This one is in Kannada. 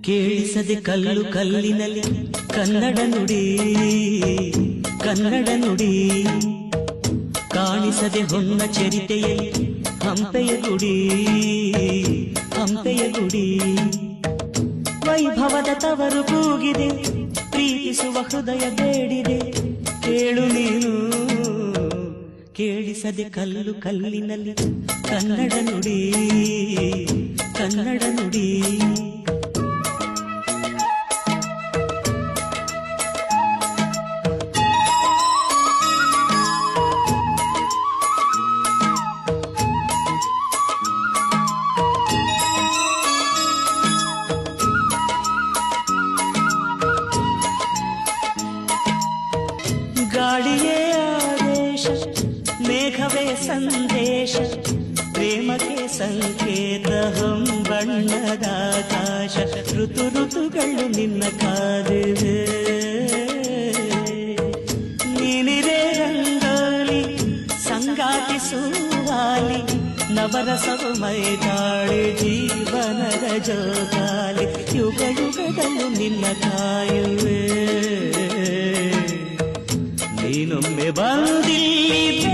ಕೇಳಿಸದೆ ಕಲ್ಲು ಕಲ್ಲಿನಲ್ಲಿ ಕನ್ನಡ ನುಡಿ ಕನ್ನಡ ನುಡಿ ಕಾಣಿಸದೆ ಹೊನ್ನ ಚರಿತೆಯಲ್ಲಿ ಹಂಪೆಯ ಗುಡಿ ಹಂಪೆಯ ಗುಡಿ ವೈಭವದ ತವರು ಕೂಗಿದೆ ಪ್ರೀತಿಸುವ ಹೃದಯ ಬೇಡಿದೆ ಕೇಳು ನೀನು ಕೇಳಿಸದೆ ಕಲ್ಲು ಕಲ್ಲಿನಲ್ಲಿ ಕನ್ನಡ ನುಡಿ ಕನ್ನಡ ನುಡಿ ಗಾಳಿಯೇ ಆದೇಶ ಮೇಘವೇ ಸಂದೇಶ ಪ್ರೇಮಕ್ಕೆ ಸಂಕೇತ ಹೊಂಬಣ್ಣದ ಆಕಾಶ ಋತು ಋತುಗಳು ನಿನ್ನ ಕಾದಿವೆ ನೀನಿರೇ ರಂಗೋಲಿ ಸಂಗಾತಿ ಸುವಾಲಿ ನವರಸವು ಮೈದಾಳಿ ಜೀವನದ ಜೋಗಾಲಿ ಯುಗ ಯುಗದಲ್ಲೂ ನಿನ್ನ ಕಾಯುವೆ ನೀನೊಮ್ಮೆ ಬಂದಿಲ್ಲಿ